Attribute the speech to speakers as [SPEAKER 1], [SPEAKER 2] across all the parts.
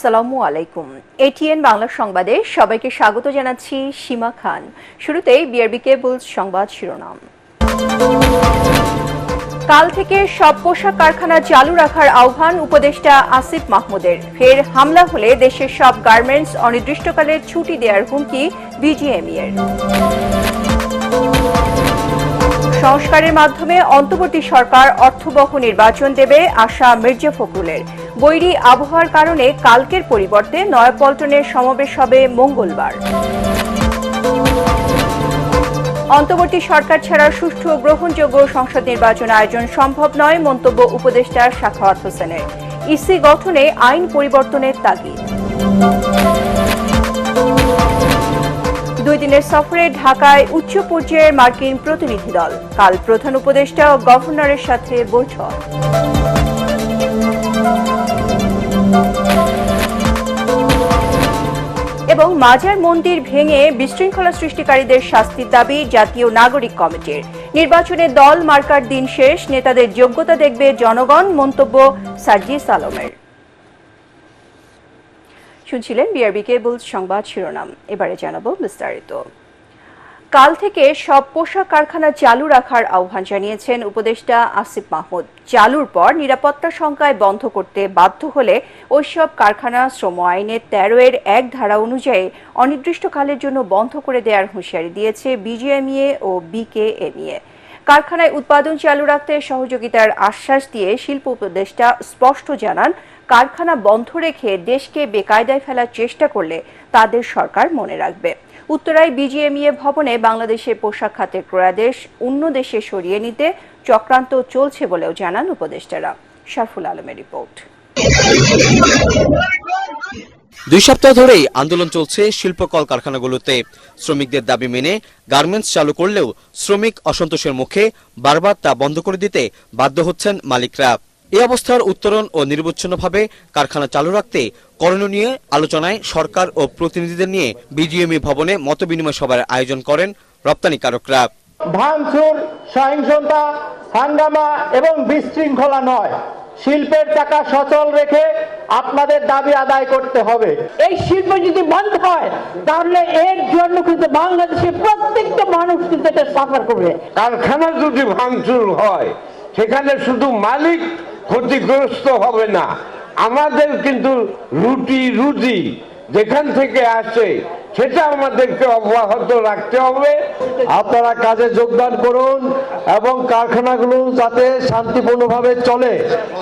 [SPEAKER 1] আসসালামু আলাইকুম। এটিএন বাংলা সংবাদে সবাইকে স্বাগত জানাচ্ছি সীমা খান। শুরুতেই বিআরবি কেবলস সংবাদ শিরোনাম। কাল থেকে সব পোশাক কারখানা চালু রাখার আহ্বান উপদেষ্টা আসিফ মাহমুদের। ফের হামলা হলে দেশের সব গার্মেন্টস অনির্দিষ্টকালের ছুটি দেওয়ার হুমকি বিজিএমইএর। সংস্কারের মাধ্যমে অন্তর্বর্তী সরকার অর্থবহ নির্বাচন দেবে আশা মির্জা ফখরুলের। বৈরী আবহাওয়ার কারণে কালকের পরিবর্তে নয়াপল্টনের সমাবেশ হবে মঙ্গলবার। অন্তর্বর্তী সরকার ছাড়া সুষ্ঠু ও গ্রহণযোগ্য সংসদ নির্বাচন আয়োজন সম্ভব নয়, মন্তব্য উপদেষ্টা সাখাওয়াত হোসেনের। ইসি গঠনে আইন পরিবর্তনের তাগিদ। 2 দিনের সফরে ঢাকায় উচ্চ পর্যায়ের মার্কিন প্রতিনিধি দল। কাল প্রধান উপদেষ্টা ও গভর্নরের সাথে বৈঠক। এবং মাজার মন্দির ভেঙে বিশৃঙ্খলা সৃষ্টিকারীদের শাস্তির দাবি জাতীয় নাগরিক কমিটির। নির্বাচনে দল মার্কার দিন শেষ, নেতাদের যোগ্যতা দেখবে জনগণ, মন্তব্য সার্জিস আলমের। শুনছিলেন বিআরবি কেবলস সংবাদ শিরোনাম। এবারে জানাবো বিস্তারিত। কাল থেকে সব পোশাক কারখানা চালু রাখার আহ্বান জানিয়েছেন উপদেষ্টা আসিফ মাহমুদ। চালুর পর নিরাপত্তা শঙ্কায় বন্ধ করতে বাধ্য হলে ওইসব কারখানা শ্রম আইনের 13-এর 1 ধারা অনুযায়ী অনির্দিষ্টকালের জন্য বন্ধ করে দেওয়ার হুঁশিয়ারি দিয়েছে বিজিএমইএ ও বিকেএমইএ। কারখানায় উৎপাদন চালু রাখতে সহযোগিতার আশ্বাস দিয়ে শিল্প উপদেষ্টা স্পষ্ট জানান, কারখানা বন্ধ রেখে দেশকে বেকায়দায় ফেলার চেষ্টা করলে তাদের সরকার মনে রাখবে। উত্তরায় বিজিএমইএ ভবনে বাংলাদেশের পোশাক খাতের ক্রয়াদেশ অন্য দেশে সরিয়ে নিতে চক্রান্ত চলছে বলেও জানান উপদেষ্টারা। শারফুল আলমের রিপোর্ট।
[SPEAKER 2] 2 সপ্তাহ ধরেই আন্দোলন চলছে শিল্প কলকারখানাগুলোতে। শ্রমিকদের দাবি মেনে গার্মেন্টস চালু করলেও শ্রমিক অসন্তোষের মুখে বারবার তা বন্ধ করে দিতে বাধ্য হচ্ছেন মালিকরা। এই অবস্থার উত্তরণ ও নিরবচ্ছিন্নভাবে কারখানা চালু রাখতে করণীয় নিয়ে আলোচনায় সরকার ও প্রতিনিধিদের নিয়ে বিজিএমই ভবনে মতবিনিময় সভার আয়োজন করেন রপ্তানিকারকরা।
[SPEAKER 3] ভাঙচুর, সহিংসতা, হাঙ্গামা এবং বিশৃঙ্খলা নয়, শিল্পের চাকা সচল রেখে আপনাদের দাবি আদায় করতে হবে।
[SPEAKER 4] এই শিল্প যদি বন্ধ হয় তাহলে এর জন্য কিন্তু বাংলাদেশের প্রত্যেকটা মানুষ কিন্তু এটা সাফার করবে।
[SPEAKER 5] কারখানা যদি ভাঙচুর হয় সেখানে শুধু মালিক ক্ষতিগ্রস্ত হবে না, আমাদের কিন্তু রুজি যেখান থেকে আসে সেটা আমাদেরকে অব্যাহত রাখতে হবে।
[SPEAKER 3] আপনারা কাজে যোগদান করুন এবং কারখানাগুলো যাতে শান্তিপূর্ণভাবে চলে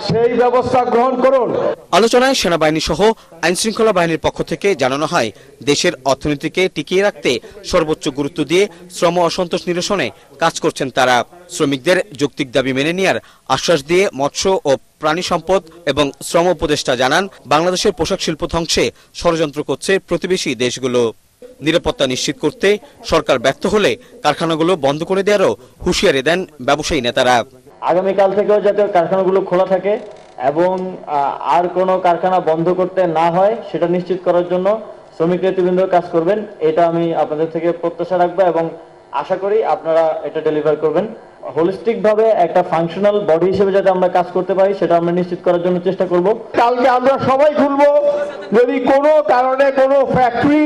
[SPEAKER 3] সেই ব্যবস্থা গ্রহণ করুন।
[SPEAKER 2] আলোচনায় সেনাবাহিনী সহ আইন শৃঙ্খলা বাহিনীর পক্ষ থেকে জানানো হয়, দেশের অর্থনীতিকে টিকিয়ে রাখতে সর্বোচ্চ গুরুত্ব দিয়ে শ্রম অসন্তোষ নিরসনে কাজ করছেন তারা। শ্রমিকদের যৌক্তিক দাবি মেনে নেওয়ার আশ্বাস দিয়ে মৎস্য ও প্রাণী সম্পদ এবং শ্রম উপদেষ্টা জানান, বাংলাদেশের পোশাক শিল্প ধ্বংসে ষড়যন্ত্র করছে প্রতিবেশী দেশগুলো। নিরাপত্তা নিশ্চিত করতে সরকার ব্যর্থ হলে কারখানাগুলো বন্ধ করে দেওয়ারও হুঁশিয়ারি দেন ব্যবসায়ী নেতারা।
[SPEAKER 6] আগামীকাল থেকেও যাতে কারখানাগুলো খোলা থাকে এবং আর কোনো কারখানা বন্ধ করতে না হয় সেটা নিশ্চিত করার জন্য শ্রমিক নেতৃবৃন্দ কাজ করবেন, এটা আমি আপনাদের থেকে প্রত্যাশা রাখবো এবং আশা করি আপনারা এটা ডেলিভার করবেন। হোলিস্টিক ভাবে একটা ফাংশনাল বডি হিসেবে যাতে আমরা কাজ করতে পারি সেটা আমরা নিশ্চিত করার জন্য চেষ্টা করব।
[SPEAKER 3] কালকে আমরা সবাই খুলবো, যদি কোনো কারণে কোনো ফ্যাক্টরি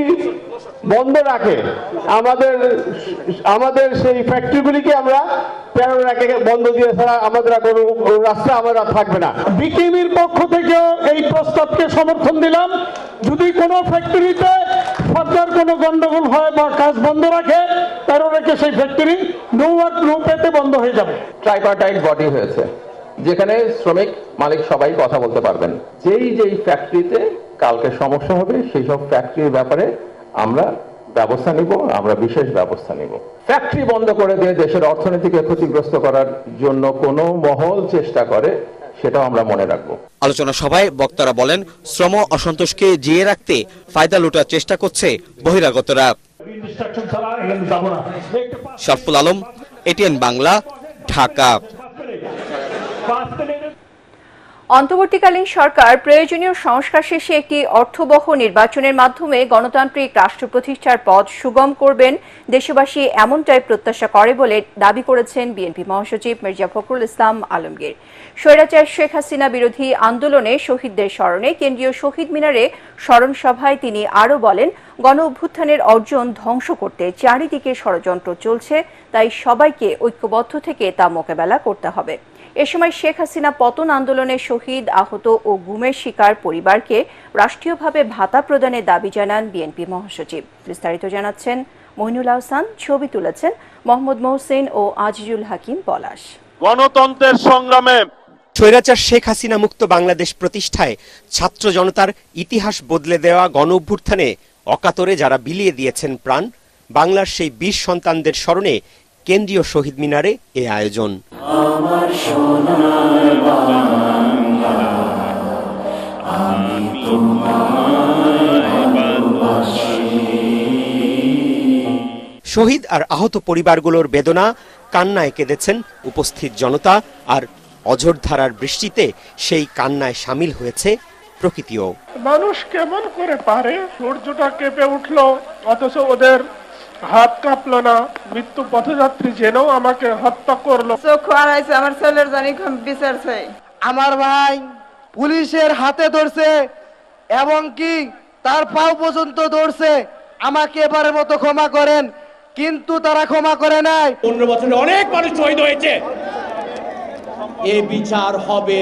[SPEAKER 3] বন্ধ রাখে আমাদের সেই ফ্যাক্টরিগুলিকে আমরা 13 রাখে বন্ধ দিয়ে ছাড়া আমাদের কোনো রাস্তা আমরা থাকবে না। বিকেএমইর পক্ষ থেকেও এই প্রস্তাবকে সমর্থন দিলাম। যদি কোনো ফ্যাক্টরিতে ফার্দার কোনো গন্ডগোল হয় বা কাজ বন্ধ রাখে 13 রেখে সেই ফ্যাক্টরি নো ওয়ার্ক নো পেতে বন্ধ হয়ে যাবে।
[SPEAKER 7] ট্রাইপার্টাইট বডি হয়েছে যেখানে শ্রমিক মালিক সবাই কথা বলতে পারবেন। যেই ফ্যাক্টরিতে কালকে সমস্যা হবে সেই সব ফ্যাক্টরির ব্যাপারে আমরা ব্যবস্থা নিব, আমরা বিশেষ ব্যবস্থা নিব। ফ্যাক্টরি বন্ধ করে দিয়ে দেশের অর্থনীতিকে ক্ষতিগ্রস্ত করার জন্য কোনো মহল চেষ্টা করে সেটাও আমরা মনে রাখবো।
[SPEAKER 2] আলোচনা সভায় বক্তারা বলেন, শ্রম অসন্তোষকে জিয়ে রাখতে ফায়দা লুটার চেষ্টা করছে বহিরাগতরা। শারফুল আলম, এটিএন বাংলা, ঢাকা।
[SPEAKER 1] অন্তর্বর্তীকালীন সরকার প্রয়োজনীয় সংস্কার শেষে একটি অর্থবহ নির্বাচনের মাধ্যমে গণতান্ত্রিক রাষ্ট্র প্রতিষ্ঠার পথ সুগম করবেন দেশবাসী এমনটাই প্রত্যাশা করে বলে দাবি করেছেন বিএনপি মহাসচিব মির্জা ফখরুল ইসলাম আলমগীর। স্বৈরাচার শেখ হাসিনা বিরোধী আন্দোলনে শহীদদের স্মরণে কেন্দ্রীয় শহীদ মিনারে স্মরণ সভায় তিনি আরও বলেন, গণ অভ্যুত্থানের অর্জন ধ্বংস করতে চারিদিকে ষড়যন্ত্র চলছে, তাই সবাইকে ঐক্যবদ্ধ থেকে তা মোকাবেলা করতে হবে। এ সময় শেখ হাসিনা পতন আন্দোলনে শহীদ, আহত ও গুমের শিকার পরিবারকে রাষ্ট্রীয়ভাবে ভাতা প্রদানের দাবি জানান বিএনপি মহাসচিব। বিস্তারিত জানাচ্ছেন মইনুল আহসান, ছবি তুলেছেন মোহাম্মদ মহসিন ও আজিজুল হাকিম পলাশ।
[SPEAKER 8] গণতন্ত্রের সংগ্রামে
[SPEAKER 9] স্বৈরাচার শেখ হাসিনা মুক্ত বাংলাদেশ প্রতিষ্ঠায় ছাত্র জনতার ইতিহাস বদলে দেওয়া গণ অভ্যুত্থানে অকাতরে যারা বিলিয়ে দিয়েছেন প্রাণ, বাংলার সেই বীর সন্তানদের স্মরণে কেন্দ্রীয় শহীদ মিনারে এ আয়োজন। শহীদ আর আহত পরিবারগুলোর বেদনা, কান্নায় কেঁদেছেন উপস্থিত জনতা, আর অঝোরধারার বৃষ্টিতে সেই কান্নায় সামিল হয়েছে প্রকৃতিও।
[SPEAKER 8] মানুষ কেমন করে পারে, সূর্যটা কেঁপে উঠলো অথচ ওদের হাত কাঁপলো না। মৃত্যু পথযাত্রী জেনেও আমাকে হত্যা করলো।
[SPEAKER 10] চোখ হারাইছে, আমার ছেলের জানি বিচার চাই।
[SPEAKER 11] আমার ভাই পুলিশের হাতে ধরছে এবং কি তার পাও পর্যন্ত ধরছে। আমাকে এবারের মতো ক্ষমা করেন, কিন্তু তারা ক্ষমা করে নাই।
[SPEAKER 12] 15 বছরে অনেক মানুষ শহীদ হয়েছে, এ বিচার হবে।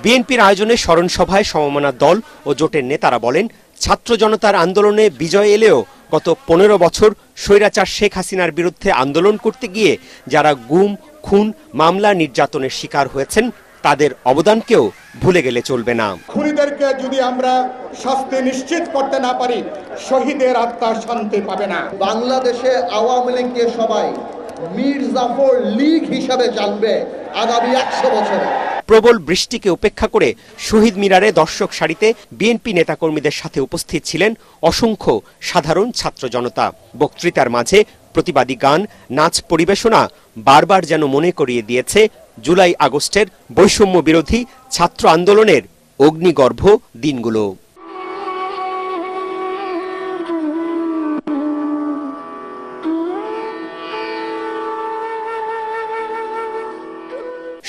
[SPEAKER 9] বিএনপির আয়োজনে স্মরণ সভায় সমমনা দল ও জোটের নেতারা বলেন, ছাত্র জনতার আন্দোলনে বিজয় এলেও গত 15 বছর স্বৈরাচার শেখ হাসিনার বিরুদ্ধে আন্দোলন করতে গিয়ে যারা গুম, খুন, মামলা, নির্যাতনের শিকার হয়েছেন তাদের অবদানকেও ভুলে গেলে চলবে না।
[SPEAKER 13] খুনিদেরকে যদি আমরা শাস্তি নিশ্চিত করতে না পারি, শহীদের আত্মা শান্তি পাবে না।
[SPEAKER 11] বাংলাদেশে আওয়ামী লীগকে সবাই মীর জাফর লীগ হিসাবে জানবে আগামী 100 বছরে।
[SPEAKER 9] প্রবল বৃষ্টিকে উপেক্ষা করে শহীদ মিনারে দর্শক সারিতে বিএনপি নেতাকর্মীদের সাথে উপস্থিত ছিলেন অসংখ্য সাধারণ ছাত্র জনতা। বক্তৃতার মাঝে প্রতিবাদী গান, নাচ পরিবেশনা বারবার যেন মনে করিয়ে দিয়েছে জুলাই আগস্টের বৈষম্য বিরোধী ছাত্র আন্দোলনের অগ্নিগর্ভ দিনগুলো।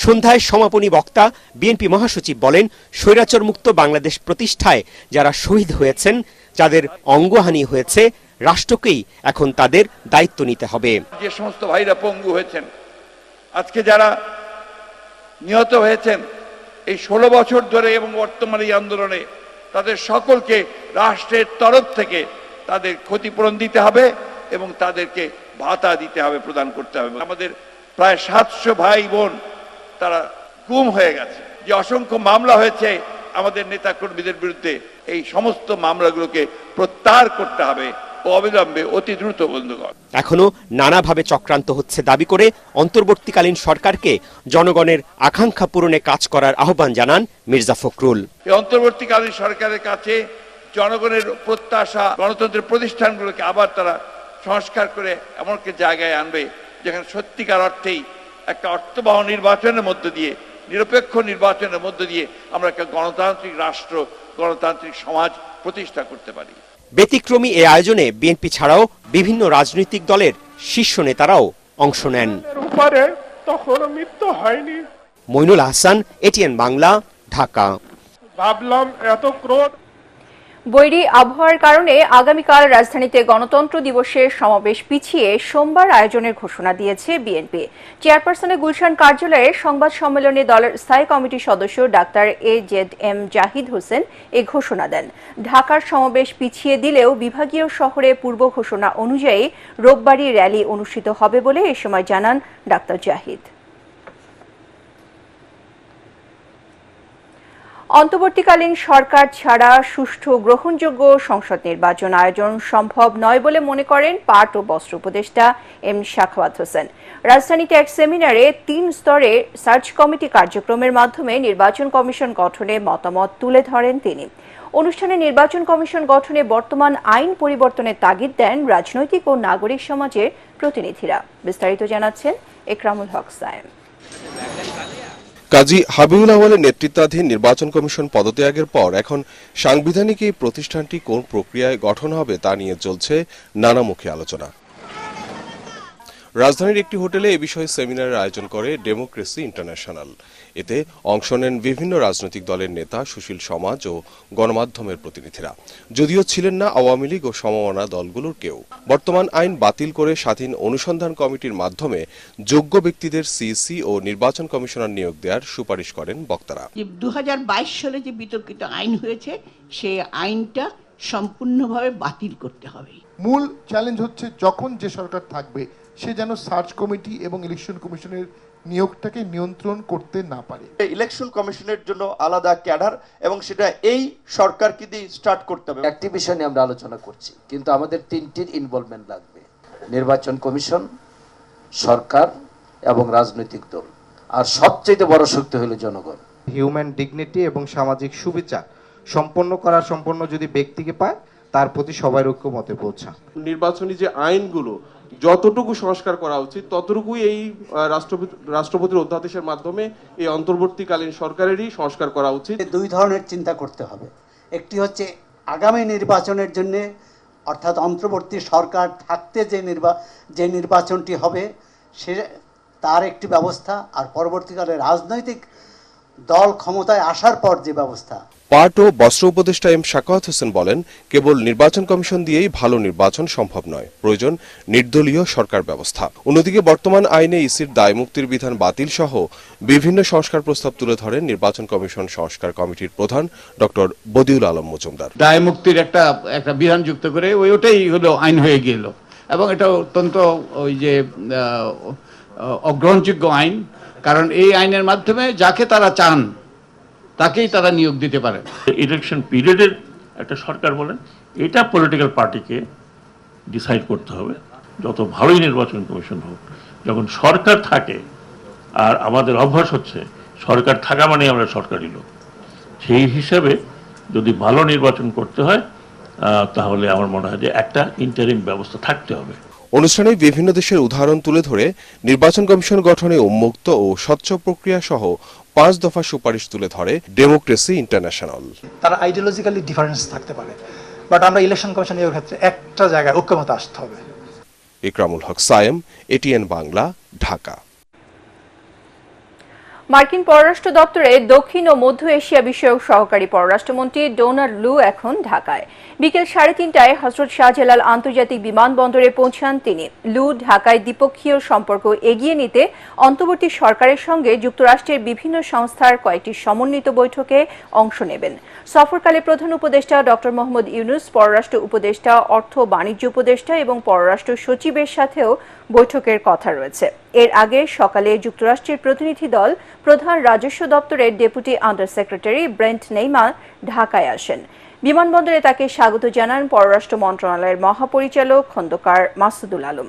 [SPEAKER 9] সন্ধ্যায় সমাপনী বক্তা বিএনপি মহাসচিব বলেন, স্বৈরাচার মুক্ত বাংলাদেশ প্রতিষ্ঠায় যারা শহীদ হয়েছেন, যাদের অঙ্গহানি হয়েছে, রাষ্ট্রকেই এখন তাদের দায়িত্ব নিতে হবে।
[SPEAKER 5] যে সমস্ত ভাইরা পঙ্গু হয়েছেন, আজকে যারা নিহত হয়েছেন এই 16 বছর ধরে এবং বর্তমানে এই আন্দোলনে, তাদের সকলকে রাষ্ট্রের তরফ থেকে তাদের ক্ষতিপূরণ দিতে হবে এবং তাদেরকে ভাতা দিতে হবে, প্রদান করতে হবে। আমাদের প্রায় 700 ভাই বোন তারা গুম হয়ে গেছে। যে অসংখ্য মামলা হয়েছে আমাদের নেতা কর্মীদের বিরুদ্ধে, এই সমস্ত মামলাগুলোকে প্রত্যাহার করতে হবে ও অবিলম্বে অতি দ্রুত বন্ধ করা।
[SPEAKER 9] এখনো নানাভাবে চক্রান্ত হচ্ছে দাবি করে অন্তর্বর্তীকালীন সরকারকে জনগণের আকাঙ্ক্ষা পূরণে কাজ করার আহ্বান জানান মির্জা ফখরুল।
[SPEAKER 5] এই অন্তর্বর্তীকালীন সরকারের কাছে জনগণের প্রত্যাশা, গণতন্ত্রের প্রতিষ্ঠানগুলোকে আবার তারা সংস্কার করে এমন একটা জায়গায় আনবে যেখানে সত্যিকার অর্থেই একটা অর্থবহ নির্বাচনের মধ্য দিয়ে, নিরপেক্ষ নির্বাচনের মধ্য দিয়ে আমরা একটা গণতান্ত্রিক রাষ্ট্র, গণতান্ত্রিক সমাজ প্রতিষ্ঠা করতে পারি।
[SPEAKER 9] ব্যতিক্রমী এ আয়োজনে বিএনপি ছাড়াও বিভিন্ন রাজনৈতিক দলের শীর্ষ নেতারাও অংশ নেন।
[SPEAKER 8] তখনও মৃত্যু হয়নি।
[SPEAKER 9] মইনুল আহসান, এটিএন বাংলা, ঢাকা।
[SPEAKER 8] ভাবলাম এত ক্রোধ।
[SPEAKER 1] বৈরী আবহাওয়ার কারণে আগামীকাল রাজধানীতে গণতন্ত্র দিবসের সমাবেশ পিছিয়ে সোমবার আয়োজনের ঘোষণা দিয়েছে বিএনপি। চেয়ারপারসনের গুলশান কার্যালয়ে সংবাদ সম্মেলনে দলের স্থায়ী কমিটির সদস্য ডাক্তার AZM জাহিদ হোসেন এ ঘোষণা দেন। ঢাকার সমাবেশ পিছিয়ে দিলেও বিভাগীয় শহরে পূর্ব ঘোষণা অনুযায়ী রোববারই র্যালি অনুষ্ঠিত হবে বলে এ সময় জানান ডাক্তার জাহিদ। অন্তর্বর্তীকালীন সরকার ছাড়া সুষ্ঠু গ্রহণযোগ্য সংসদ নির্বাচন আয়োজন সম্ভব নয় বলে মনে করেন পাট ও বস্ত্র উপদেষ্টা এম সাখাওয়াত হোসেন। রাজধানীতে এক সেমিনারে 3 স্তরে সার্চ কমিটি কার্যক্রমের মাধ্যমে নির্বাচন কমিশন গঠনে মতামত তুলে ধরেন তিনি। অনুষ্ঠানে নির্বাচন কমিশন গঠনে বর্তমান আইন পরিবর্তনের তাগিদ দেন রাজনৈতিক ও নাগরিক সমাজের প্রতিনিধিরা। বিস্তারিত জানাচ্ছেন একরামুল হক সায়েম।
[SPEAKER 14] কাজী হাবিবুল আউয়ালের নেতৃত্বাধীন নির্বাচন কমিশন পদত্যাগের পর এখন সাংবিধানিক এই প্রতিষ্ঠানটি কোন প্রক্রিয়ায় গঠন হবে তা নিয়ে চলছে নানামুখী আলোচনা। রাজধানীর একটি হোটেলে এ বিষয়ে সেমিনারের আয়োজন করে ডেমোক্রেসি ইন্টারন্যাশনাল। এতে অংশ নেন বিভিন্ন রাজনৈতিক দলের নেতা, সুশীল সমাজ ও গণমাধ্যমের প্রতিনিধিরা। যদিও ছিলেন না আওয়ামী লীগ ও সমমনা দলগুলোর কেউ। বর্তমান আইন বাতিল করে স্বাধীন অনুসন্ধান কমিটির মাধ্যমে যোগ্য ব্যক্তিদের সিইসি ও নির্বাচন কমিশনার নিয়োগ দেওয়ার সুপারিশ করেন বক্তারা।
[SPEAKER 15] 2022 সালে যে বিতর্কিত আইন হয়েছে সেই আইনটা সম্পূর্ণভাবে বাতিল করতে হবে।
[SPEAKER 16] মূল চ্যালেঞ্জ হচ্ছে যখন যে সরকার থাকবে সে যেন সার্চ কমিটি এবং ইলেকশন কমিশনের নিয়োগটাকে নিয়ন্ত্রণ করতে না পারে।
[SPEAKER 17] ইলেকশন কমিশনের জন্য আলাদা ক্যাডার এবং সেটা এই সরকারকে দিয়ে স্টার্ট করতে হবে।
[SPEAKER 18] একটি বিষয় নিয়ে আমরা আলোচনা করছি, কিন্তু আমাদের তিনটির ইনভলভমেন্ট লাগবে: নির্বাচন কমিশন, সরকার এবং রাজনৈতিক দল, আর সবচেয়ে বড় শক্তি হলো জনগণ।
[SPEAKER 19] হিউম্যান ডিগনিটি এবং সামাজিক সুবিচার সম্পন্ন করার সম্পন্ন যদি ব্যক্তিকে পায় তার প্রতি সবাই ঐক্যমতে পৌঁছা।
[SPEAKER 20] নির্বাচনী যে আইনগুলো যতটুকু সংস্কার করা উচিত ততটুকুই এই রাষ্ট্রপতির অধ্যাদেশের মাধ্যমে এই অন্তর্বর্তীকালীন সরকারেরই সংস্কার করা উচিত।
[SPEAKER 21] দুই ধরনের চিন্তা করতে হবে। একটি হচ্ছে আগামী নির্বাচনের জন্য, অর্থাৎ অন্তর্বর্তী সরকার থাকতে যে নির্বাচনটি হবে সে তার একটি ব্যবস্থা, আর পরবর্তীকালে রাজনৈতিক দল ক্ষমতায় আসার পর যে ব্যবস্থা।
[SPEAKER 14] পাট ও বস্ত্র উপদেষ্টা এম শাকাওয়াত হোসেন বলেন, কেবল নির্বাচন কমিশন দিয়েই ভালো নির্বাচন সম্ভব নয়, প্রয়োজন নির্দলীয় সরকার ব্যবস্থা। অন্যদিকে বর্তমান আইনে ইসির দায় মুক্তির বিধান বাতিল সহ বিভিন্ন সংস্কার প্রস্তাব তুলে ধরেন নির্বাচন কমিশন সংস্কার কমিটির প্রধান ডক্টর বদিউল আলম মজুমদার।
[SPEAKER 22] দায় মুক্তির একটা বিধান যুক্ত করে ওইটাই হলো আইন হয়ে গেল, এবং এটা অত্যন্ত ওই যে অগ্রহণযোগ্য আইন, কারণ এই আইনের মাধ্যমে যাকে তারা চান তাকেই তারা নিয়োগ দিতে পারে।
[SPEAKER 23] ইলেকশন পিরিয়ডের একটা সরকার বলেন, এটা পলিটিক্যাল পার্টিকে ডিসাইড করতে হবে। যত ভালোই নির্বাচন কমিশন হোক, যখন সরকার থাকে, আর আমাদের অভ্যাস হচ্ছে সরকার থাকা মানে আমরা সরকারি লোক, সেই হিসাবে যদি ভালো নির্বাচন করতে হয় তাহলে আমার মনে হয় যে একটা ইন্টারিম ব্যবস্থা থাকতে হবে।
[SPEAKER 14] অনুষ্ঠানে বিভিন্ন দেশের উদাহরণ তুলে ধরে নির্বাচন কমিশন গঠনে উন্মুক্ত ও স্বচ্ছ প্রক্রিয়া সহ 5 দফা সুপারিশ তুলে ধরে ডেমোক্রেসি ইন্টারন্যাশনাল।
[SPEAKER 24] তারা আইডিওলজিক্যালি ডিফারেন্স থাকতে পারে, বাট আমরা ইলেকশন কমিশনের ক্ষেত্রে একটা জায়গায় ঐক্যমত আসতে হবে।
[SPEAKER 14] ইকরামুল হক সায়েম, এটিএন বাংলা, ঢাকা।
[SPEAKER 1] মার্কিন পররাষ্ট্র দপ্তরে দক্ষিণ ও মধ্য এশিয়া বিষয়ক সহকারী পররাষ্ট্রমন্ত্রী ডোনাল্ড লু এখন ঢাকায়। বিকেল 3:30টায় হযরত শাহজালাল আন্তর্জাতিক বিমানবন্দরে পৌঁছান তিনি। লু ঢাকায় দ্বিপক্ষীয় সম্পর্ক এগিয়ে নিতে অন্তর্বর্তী সরকারের সঙ্গে যুক্তরাষ্ট্রের বিভিন্ন সংস্থার কয়েকটি সমন্বিত বৈঠকে অংশ নেবেন। সফরকালে প্রধান উপদেষ্টা ডক্টর মোহাম্মদ ইউনূস, পররাষ্ট্র উপদেষ্টা, অর্থ বাণিজ্য উপদেষ্টা এবং পররাষ্ট্র সচিবের সাথেও বৈঠকের কথা রয়েছে। এর আগে সকালে যুক্তরাষ্ট্রের প্রতিনিধি দল প্রধান রাজস্ব দপ্তরের ডেপুটি আন্ডার সেক্রেটারি ব্রেন্ট নেইমার ঢাকায় আসেন। বিমানবন্দরে তাকে স্বাগত জানান পররাষ্ট্র মন্ত্রণালয়ের মহাপরিচালক খন্দকার মাসুদুল আলম।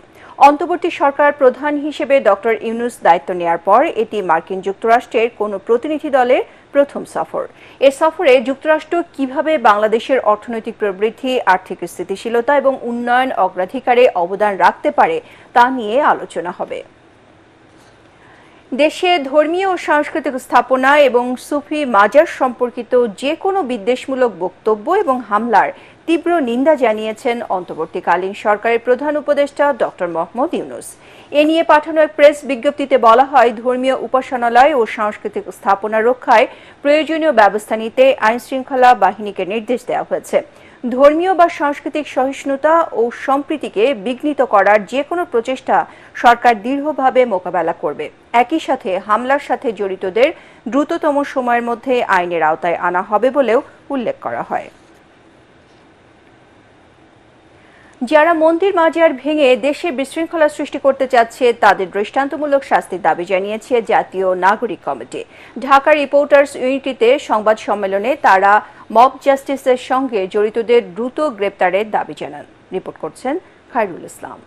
[SPEAKER 1] অন্তর্বর্তী সরকার প্রধান হিসেবে ডক্টর ইউনূস দায়িত্ব নেয়ার পর এটি মার্কিন যুক্তরাষ্ট্রের কোনো প্রতিনিধি দলের প্রথম সফর। এ সফরে যুক্তরাষ্ট্র কিভাবে বাংলাদেশের অর্থনৈতিক প্রবৃদ্ধি, আর্থিক স্থিতিশীলতা এবং উন্নয়ন অগ্রাধিকারে অবদান রাখতে পারে তা নিয়ে আলোচনা হবে। দেশে ধর্মীয় ও সাংস্কৃতিক স্থাপনা এবং সুফি মাজার সম্পর্কিত যে কোনো বিদ্বেষমূলক বক্তব্য এবং হামলার তীব্র নিন্দা জানিয়েছেন অন্তর্বর্তীকালীন সরকারের প্রধান উপদেষ্টা ডক্টর মোহাম্মদ ইউনূস। এ নিয়ে পাঠানো এক প্রেস বিজ্ঞপ্তিতে বলা হয়, ধর্মীয় উপাসনালয় ও সাংস্কৃতিক স্থাপনা রক্ষায় প্রয়োজনীয় ব্যবস্থা নিতে আইনশৃঙ্খলা বাহিনীকে নির্দেশ দেওয়া হয়েছে। ধর্মীয় বা সাংস্কৃতিক সহিষ্ণুতা ও সম্প্রীতিকে বিঘ্নিত করার যে কোনো প্রচেষ্টা সরকার দৃঢ়ভাবে মোকাবেলা করবে। একই সাথে হামলার সাথে জড়িতদের দ্রুততম সময়ের মধ্যে আইনের আওতায় আনা হবে বলেও উল্লেখ করা হয়। যারা মন্দির মাজার ভেঙে দেশে বিশৃঙ্খলা সৃষ্টি করতে চাচ্ছে তাদের দৃষ্টান্তমূলক শাস্তির দাবি জানিয়েছে জাতীয় নাগরিক কমিটি। ঢাকা রিপোর্টার্স ইউনিটিতে সংবাদ সম্মেলনে তারা মব জাস্টিসের সঙ্গে জড়িতদের দ্রুত গ্রেপ্তারের দাবি জানান। রিপোর্ট করছেন খায়রুল ইসলাম।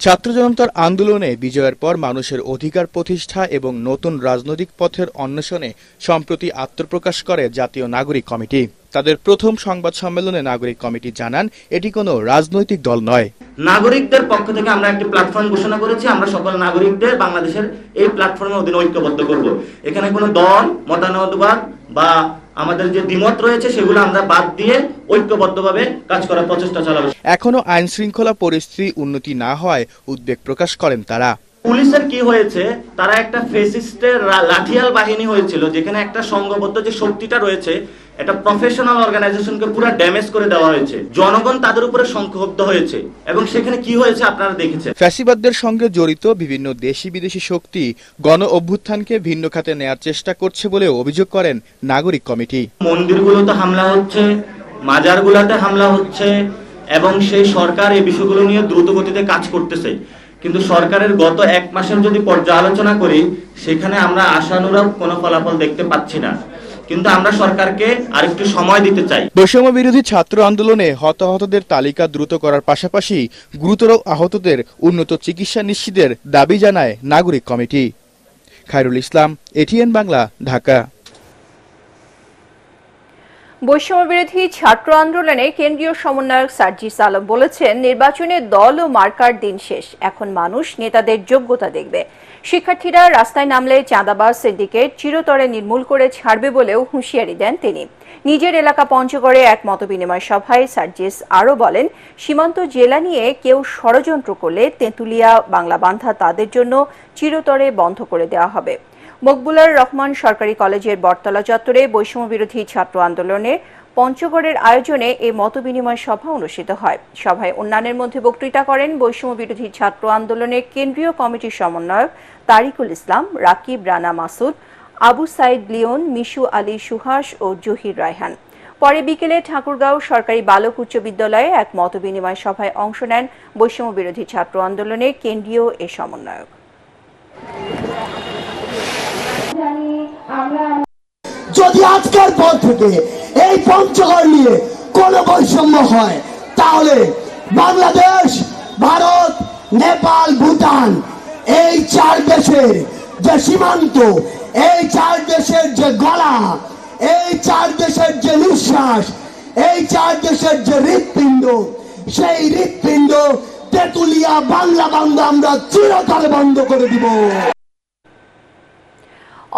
[SPEAKER 25] ছাত্র জনতার আন্দোলনে বিজয়ের পর মানুষের অধিকার প্রতিষ্ঠা এবং নতুন রাজনৈতিক পথের অন্বেষণে সম্প্রতি আত্মপ্রকাশ করে জাতীয় নাগরিক কমিটি। তাদের প্রথম সংবাদ সম্মেলনে নাগরিক কমিটি জানান, এটি কোনো রাজনৈতিক দল নয়।
[SPEAKER 2] নাগরিকদের পক্ষ থেকে আমরা একটি প্ল্যাটফর্ম ঘোষণা করেছি। আমরা সকল নাগরিকদের বাংলাদেশের এই প্ল্যাটফর্মের অধীনে ঐক্যবদ্ধ করব। এখানে কোনো দল মতানতবাদ বা আমাদের যে দ্বিমত রয়েছে সেগুলো আমরা বাদ দিয়ে ঐক্যবদ্ধভাবে কাজ করার প্রচেষ্টা চালাবো।
[SPEAKER 25] এখনো আইন শৃঙ্খলা পরিস্থিতি উন্নতি না হওয়ায় উদ্বেগ প্রকাশ করেন তারা।
[SPEAKER 2] পুলিশের কি হয়েছে, তারা একটা ফেসিস্টের লাঠিয়াল বাহিনী হয়েছিল, যেখানে একটা সংঘবদ্ধ যে শক্তিটা রয়েছে এটা প্রফেশনাল অর্গানাইজেশনকে পুরো ড্যামেজ করে দেওয়া হয়েছে। জনগণ তাদের উপরে সংক্ষুব্ধ হয়েছে এবং সেখানে কি হয়েছে আপনারা দেখেছেন।
[SPEAKER 25] ফ্যাসিবাদদের সঙ্গে জড়িত বিভিন্ন দেশি বিদেশি শক্তি গণ অভ্যুত্থানকে ভিন্ন খাতে নেয়ার চেষ্টা করছে বলেও অভিযোগ করেন নাগরিক কমিটি।
[SPEAKER 2] মন্দিরগুলোতে হামলা হচ্ছে, মাজারগুলোতে হামলা হচ্ছে এবং সেই সরকার এই বিষয়গুলো নিয়ে দ্রুত গতিতে কাজ করতেছে। কিন্তু সরকারের গত 1 মাসের যদি পর্যালোচনা করি সেখানে আমরা আশানুরূপ কোনো ফলাফল দেখতে পাচ্ছি না। কিন্তু আমরা সরকারকে আরেকটু সময় দিতে চাই।
[SPEAKER 25] বৈষম্য বিরোধী ছাত্র আন্দোলনে হতাহতদের তালিকা দ্রুত করার পাশাপাশি গুরুতর আহতদের উন্নত চিকিৎসা নিশ্চিতের দাবি জানায় নাগরিক কমিটি। খায়রুল ইসলাম, এটিএন বাংলা, ঢাকা।
[SPEAKER 1] বৈষম্য বিরোধী ছাত্র আন্দোলনে কেন্দ্রীয় সমন্বয়ক সার্জিস আলম বলেছেন, নির্বাচনে দল ও মার্কার দিন শেষ, এখন মানুষ নেতাদের যোগ্যতা দেখবে। শিক্ষার্থীরা রাস্তায় নামলে চাঁদাবাজ সিন্ডিকেট চিরতরে নির্মূল করে ছাড়বে বলেও হুঁশিয়ারি দেন তিনি। নিজের এলাকা পঞ্চগড়ে এক মতবিনিময় সভায় সার্জিস আরও বলেন, সীমান্ত জেলা নিয়ে কেউ ষড়যন্ত্র করলে তেঁতুলিয়া বাংলাবান্ধা তাদের জন্য চিরতরে বন্ধ করে দেওয়া হবে। মকবুলার রহমান সরকারি কলেজের বটতলা চত্বরে বৈষম্য বিরোধী ছাত্র আন্দোলনে পঞ্চগড়ের আয়োজনে এই মতবিনিময় সভা অনুষ্ঠিত হয়। সভায় অন্যান্যের মধ্যে বক্তৃতা করেন বৈষম্য বিরোধী ছাত্র আন্দোলনের কেন্দ্রীয় কমিটির সমন্বয়ক তারিকুল ইসলাম, রাকিব রানা মাসুদ, আবু সাইদ লিওন, মিশু আলী সুহাস ও জহির রায়হান। পরে বিকেলে ঠাকুরগাঁও সরকারি বালক উচ্চ বিদ্যালয়ে এক মতবিনিময় সভায় অংশ নেন বৈষম্য বিরোধী ছাত্র আন্দোলনের কেন্দ্রীয় এ সমন্বয়ক।
[SPEAKER 3] যদি আজকের পর থেকে এই পঞ্চগড় নিয়ে কোনো বৈষম্য হয় তাহলে বাংলাদেশ, ভারত, নেপাল, ভুটান এই 4 দেশের যে সীমান্ত, এই 4 দেশের যে গলা, এই 4 দেশের যে নিঃশ্বাস, এই 4 দেশের যে হৃৎপিণ্ড, সেই হৃৎপিণ্ড তেঁতুলিয়া বাংলাবান্ধা আমরা চিরতরে বন্ধ করে দিব।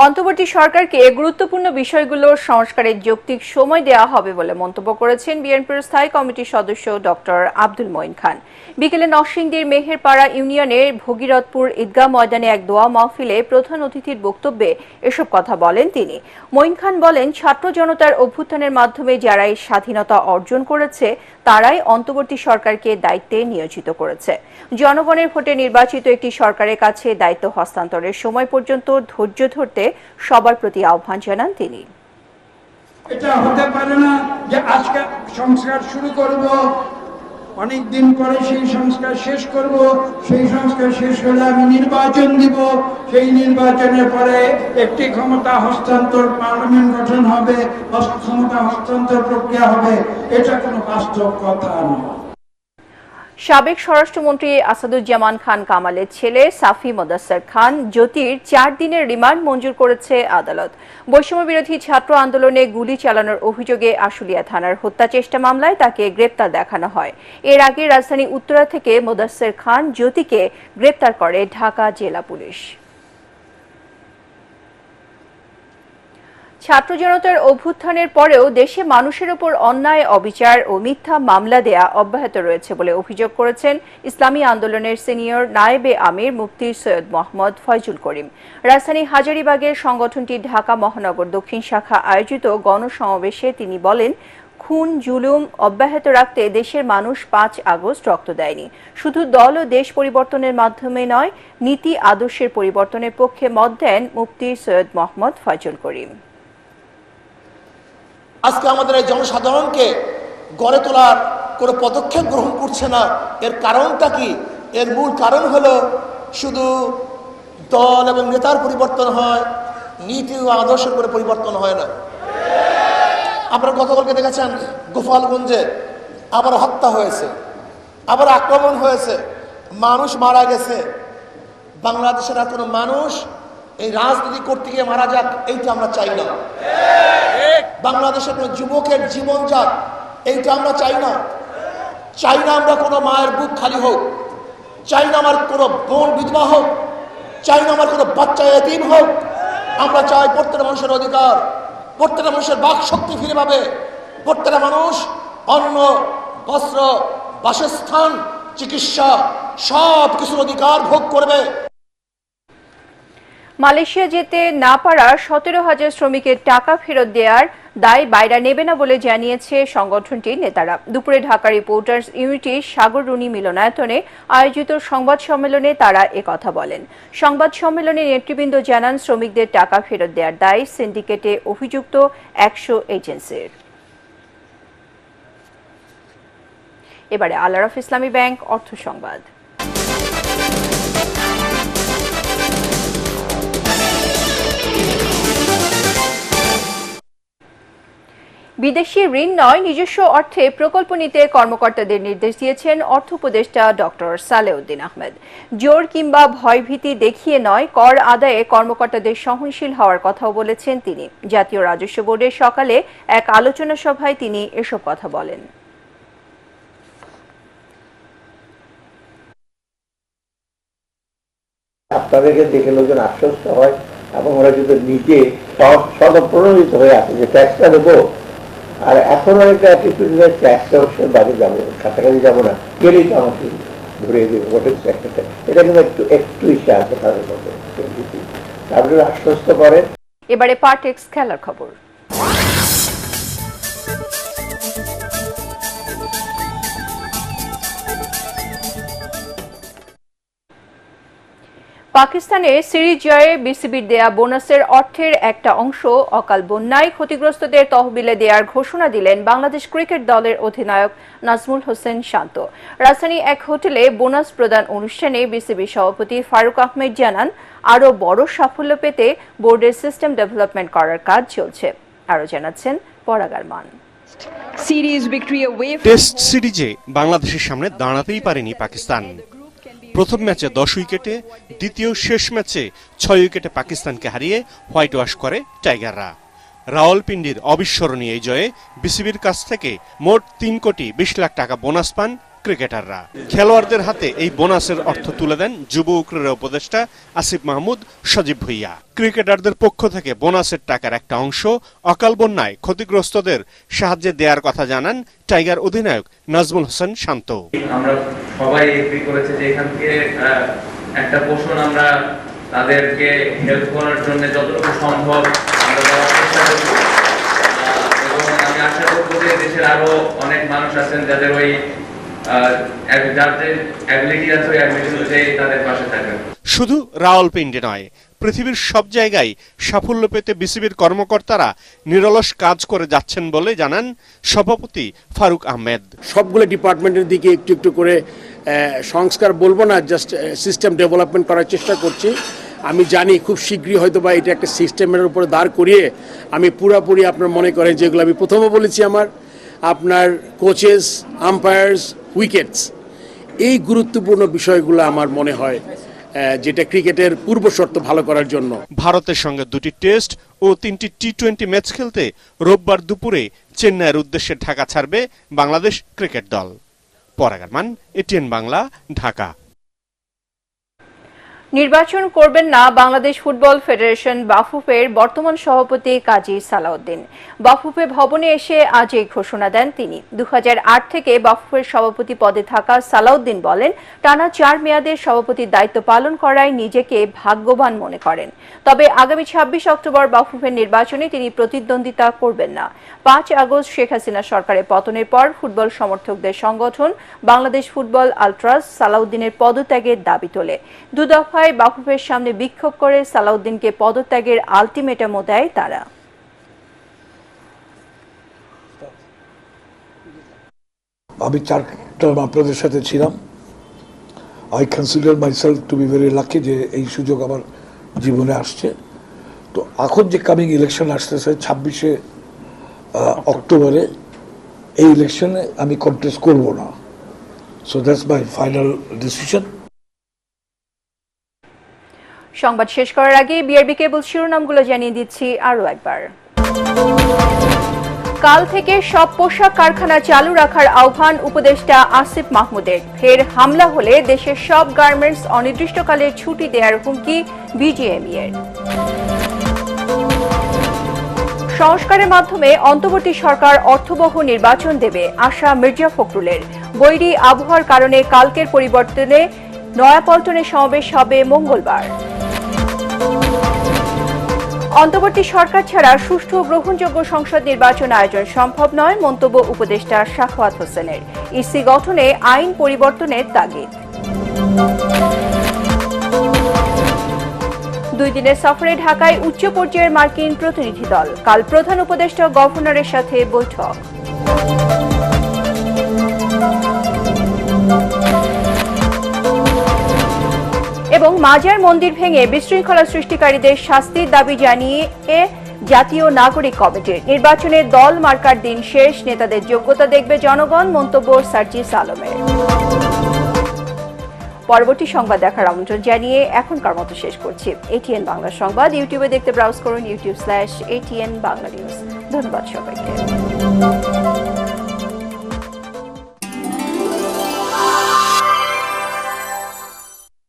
[SPEAKER 1] অন্তর্বর্তী সরকারকে গুরুত্বপূর্ণ বিষয়গুলোর সংস্কারের যৌক্তিক সময় দেওয়া হবে বলে মন্তব্য করেছেন বিএনপির স্থায়ী কমিটির সদস্য ডক্টর আব্দুল মঈন খান। বিকেলে নরসিংদীর মেহেরপাড়া ইউনিয়নের ভগীরথপুর ঈদগাহ ময়দানে এক দোয়া মাহফিলে প্রধান অতিথির বক্তব্যে এসব কথা বলেন তিনি। মঈন খান বলেন, ছাত্র জনতার অভ্যুত্থানের মাধ্যমে যারা এই স্বাধীনতা অর্জন করেছে তারাই অন্তর্বর্তী সরকারকে দায়িত্বে নিয়োজিত করেছে। জনগণের ভোটে নির্বাচিত একটি সরকারের কাছে দায়িত্ব হস্তান্তরের সময় পর্যন্ত ধৈর্য ধরতে সবার প্রতি আহ্বান জানান তিনি।
[SPEAKER 4] এটা হতে পারে না যে আজকে সংস্কার শুরু করব, অনেক দিন পরে সেই সংস্কার শেষ করব, সেই সংস্কার শেষ হলে আমি নির্বাচন দিব, সেই নির্বাচনের পরে একটি ক্ষমতা হস্তান্তর পার্লামেন্ট গঠন হবে, ক্ষমতা হস্তান্তর প্রক্রিয়া হবে। এটা কোনো বাস্তব কথা নয়।
[SPEAKER 1] সাবেক স্বরাষ্ট্রমন্ত্রী আসাদুজ্জামান খান কামালের ছেলে সাফি মোদাস্সার খান জ্যোতির 4 দিনের রিমান্ড মঞ্জুর করেছে আদালত। বৈষম্য বিরোধী ছাত্র আন্দোলনে গুলি চালানোর অভিযোগে আশুলিয়া থানার হত্যা চেষ্টা মামলায় তাকে গ্রেপ্তার দেখানো হয়। এর আগে রাজধানী উত্তরা থেকে মোদাস্সার খান জ্যোতিকে গ্রেপ্তার করে ঢাকা জেলা পুলিশ। ছাত্র জনতার অভ্যুত্থানের পরেও দেশে মানুষের উপর অন্যায়, অবিচার ও মিথ্যা মামলা দেয়া অব্যাহত রয়েছে বলে অভিযোগ করেছেন ইসলামী আন্দোলনের সিনিয়র নায়েবে আমির মুফতি সৈয়দ মোহাম্মদ ফয়জুল করিম। রাজধানী হাজারীবাগের সংগঠনটির ঢাকা মহানগর দক্ষিণ শাখা আয়োজিত গণসমাবেশে তিনি বলেন, খুন জুলুম অব্যাহত রাখতে দেশের মানুষ 5 আগস্ট রক্ত দেয়নি। শুধু দল ও দেশ পরিবর্তনের মাধ্যমে নয়, নীতি আদর্শের পরিবর্তনের পক্ষে মত দেন মুফতি সৈয়দ মোহাম্মদ ফয়জুল করিম।
[SPEAKER 6] আজকে আমাদের এই জনসাধারণকে গড়ে তোলার কোনো পদক্ষেপ গ্রহণ করছে না। এর কারণটা কি? এর মূল কারণ হলো শুধু দল এবং নেতার পরিবর্তন হয়, নীতি ও আদর্শের করে পরিবর্তন হয় না। আপনারা গতকালকে দেখেছেন গোপালগঞ্জে আবার হত্যা হয়েছে, আবার আক্রমণ হয়েছে, মানুষ মারা গেছে। বাংলাদেশের আর কোনো মানুষ এই রাজনীতি করতে গিয়ে মারা যাক, এইটা আমরা চাই না। বাংলাদেশের কোনো যুবকের জীবন যাক, এইটা আমরা চাই না। চাই না আমরা কোনো মায়ের বুক খালি হোক, চাই না আমার কোনো বোন বিধবা হোক, চাই না আমার কোনো বাচ্চা এতিম হোক। আমরা চাই প্রত্যেকটা মানুষের অধিকার, প্রত্যেকটা মানুষের বাক শক্তি ফিরে পাবে, প্রত্যেকটা মানুষ অন্ন, বস্ত্র, বাসস্থান, চিকিৎসা সব কিছুর অধিকার ভোগ করবে।
[SPEAKER 1] মালয়েশিয়া যেতে না পারা 17,000 শ্রমিকের টাকা ফেরত দেওয়ার দায় বাইরা নেবে না বলে জানিয়েছে সংগঠনটির নেতারা। দুপুরে ঢাকা রিপোর্টার্স ইউনিটি সাগররুনি মিলনায়তনে আয়োজিত সংবাদ সম্মেলনে তারা একথা বলেন। সংবাদ সম্মেলনে নেতৃবৃন্দ জানান, শ্রমিকদের টাকা ফেরত দেওয়ার দায় সিন্ডিকেটে অভিযুক্ত 100 এজেন্সির। এবারে আল আরাফ ইসলামী ব্যাংক অর্থ সংবাদ। বিদেশি ঋণ নয়, নিজস্ব অর্থে প্রকল্প নিতে কর্মকর্তাদের নির্দেশ দিয়েছেন অর্থ উপদেষ্টা ডক্টর সালেউদ্দিন আহমেদ। জোর কিংবা ভয়ভীতি দেখিয়ে নয়, কর আদায়ে কর্মকর্তাদের সহনশীল হওয়ার কথাও বলেছেন তিনি। জাতীয় রাজস্ব বোর্ডের সকালে এক আলোচনা সভায় তিনি এসব কথা বলেন।
[SPEAKER 7] আপনাদেরকে দেখে লোকজন আশ্বস্ত হয় এবং ওরা যদি নিজে স্বতঃপ্রণোদিত হয়ে আসে যে ট্যাক্সটা দেবো, আর এখন অনেকটা ট্যাক্সটা অবশ্য বাড়ি যাবো, কাছাকাছি যাবো না, গেলেই তো আমাকে ঘুরিয়ে দেবো ভোটের ট্যাক্সটা। এটা কিন্তু একটু ইচ্ছা আছে তাদের মধ্যে, তারপরে আশ্বস্ত করেন।
[SPEAKER 1] এবারে পার্টেক্স খেলার খবর। পাকিস্তানের সিরিজ জয়ে বিসিবির দেয়া বোনাসের অর্থের একটা অংশ অকাল বন্যায় ক্ষতিগ্রস্তদের তহবিলে দেওয়ার ঘোষণা দিলেন বাংলাদেশ ক্রিকেট দলের অধিনায়ক নাজমুল হোসেন শান্ত। রাজধানী এক হোটেলে বোনাস প্রদান অনুষ্ঠানে বিসিবি সভাপতি ফারুক আহমেদ জানান, আরও বড় সাফল্য পেতে বোর্ডের সিস্টেম ডেভেলপমেন্ট করার কাজ চলছে। আরও জানাচ্ছেন পরাগ আরমান।
[SPEAKER 9] টেস্ট সিরিজে বাংলাদেশের সামনে দাঁড়াতেই পারেনি পাকিস্তান। প্রথম ম্যাচে 10 উইকেটে, দ্বিতীয় শেষ ম্যাচে 6 উইকেটে পাকিস্তানকে হারিয়ে হোয়াইট ওয়াশ করে টাইগাররা। রাওয়ালপিন্ডির অবিস্মরণীয় এই জয়ে বিসিবির কাছ থেকে মোট 3 কোটি 20 লাখ টাকা বোনাস পান ক্রিকেটাররা। খেলোয়াড়দের হাতে এই বোনাসের অর্থ তুলে দেন যুব ক্রীড়া উপদেষ্টা আসিফ মাহমুদ সজীব ভুইয়া। ক্রিকেটারদের পক্ষ থেকে বোনাসের টাকার একটা অংশ অকাল বন্যায় ক্ষতিগ্রস্তদের সাহায্যে দেওয়ার কথা জানান টাইগার অধিনায়ক নাজমুল হোসেন শান্ত।
[SPEAKER 10] আমরা সবাই এগ্রি করেছে যে এখান থেকে একটা পোর্শন আমরা তাদেরকে হেল্প করার জন্য যতটুকু সম্ভব আমরা দেওয়ার চেষ্টা করব, এবং আমি আশা করব যে দেশের আরো অনেক মানুষ আছেন যাদের ওই
[SPEAKER 9] শুধু রাওয়ালপিন্ডি নয়, পৃথিবীর সব জায়গায় সাফল্য পেতে বিসিবির কর্মকর্তারা নিরলস কাজ করে যাচ্ছেন বলে জানান সভাপতি ফারুক আহমেদ।
[SPEAKER 11] সবগুলো ডিপার্টমেন্টের দিকে একটু একটু করে সংস্কার বলবো না, জাস্ট সিস্টেম ডেভেলপমেন্ট করার চেষ্টা করছি। আমি জানি খুব শীঘ্রই হয়তো বা এটা একটা সিস্টেমের উপরে দাঁড় করিয়ে আমি পুরাপুরি আপনার মনে করেন যেগুলো আমি প্রথমে বলেছি, আপনার কোচেস, আম্পায়ার্স, উইকেটস, এই গুরুত্বপূর্ণ বিষয়গুলো আমার মনে হয় যেটা ক্রিকেটের পূর্ব শর্ত ভালো করার জন্য।
[SPEAKER 9] ভারতের সঙ্গে 2টি টেস্ট ও 3টি টি-20 ম্যাচ খেলতে রোববার দুপুরে চেন্নাইয়ের উদ্দেশ্যে ঢাকা ছাড়বে বাংলাদেশ ক্রিকেট দল। পরাগ আরমান, এটিএন বাংলা, ঢাকা।
[SPEAKER 1] নির্বাচন করবেন না বাংলাদেশ ফুটবল ফেডারেশন বাফুফের বর্তমান সভাপতি কাজী সালাউদ্দিন। বাফুফে ভবনে এসে আজ এই ঘোষণা দেন তিনি। 2008 থেকে বাফুফের সভাপতি পদে থাকা সালাউদ্দিন বলেন, টানা 4 মেয়াদের সভাপতির দায়িত্ব পালন করায় নিজেকে ভাগ্যবান মনে করেন। তবে আগামী 26 অক্টোবর বাফুফের নির্বাচনে তিনি প্রতিদ্বন্দ্বিতা করবেন না। 5 আগস্ট শেখ হাসিনা সরকারের পতনের পর ফুটবল সমর্থকদের সংগঠন বাংলাদেশ ফুটবল আলট্রাস সালাউদ্দিনের পদত্যাগের দাবি তোলে। 2 দফায় বাফুফের সামনে বিক্ষোভ করে সালাউদ্দিনকে পদত্যাগের আলটিমেটামও দেয় তারা।
[SPEAKER 12] আমি 4 টার্ম আপনাদের সাথে ছিলাম। I consider myself two be very lucky যে এই সুযোগ আমার জীবনে আসছে। তো এখন যে কামিং ইলেকশন আসতেছে 26শে অক্টোবরে, এই ইলেকশনে আমি কন্টেস্ট করব না। So that's my final decision.
[SPEAKER 1] সংবাদ শেষ করার আগে বিআরবি কেবল শিরোনামগুলো জানিয়ে দিচ্ছি আরও একবার। কাল থেকে সব পোশাক কারখানা চালু রাখার আহ্বান উপদেষ্টা আসিফ মাহমুদের। ফের হামলা হলে দেশের সব গার্মেন্টস অনির্দিষ্টকালের ছুটি দেওয়ার হুমকি বিজিএমইএর। সংস্কারের মাধ্যমে অন্তর্বর্তী সরকার অর্থবহ নির্বাচন দেবে আশা মির্জা ফখরুলের। বৈরী আবহাওয়ার কারণে কালকের পরিবর্তনে নয়াপল্টনে সমাবেশ হবে মঙ্গলবার। অন্তর্বর্তী সরকার ছাড়া সুষ্ঠু ও গ্রহণযোগ্য সংসদ নির্বাচন আয়োজন সম্ভব নয়, মন্তব্য উপদেষ্টা সাখাওয়াত হোসেনের। ইসি গঠনে আইন পরিবর্তনের তাগিদ। 2 দিনের সফরে ঢাকায় উচ্চ পর্যায়ের মার্কিন প্রতিনিধি দল। কাল প্রধান উপদেষ্টা গভর্নরের সাথে বৈঠক। এবং মাজার মন্দির ভেঙে বিশৃঙ্খলা সৃষ্টিকারীদের শাস্তির দাবি জানিয়ে জাতীয় নাগরিক কমিটির। নির্বাচনের দল মার্কার দিন শেষ, নেতাদের যোগ্যতা দেখবে জনগণ, মন্তব্য সার্জিস আলমের। পরবর্তী সংবাদ দেখার আমন্ত্রণ জানিয়ে এখনকার মতো শেষ করছি। এটিএন বাংলা সংবাদ ইউটিউবে দেখতে ব্রাউজ করুন youtube.com/ATN Bangla News। ধন্যবাদ সবাইকে।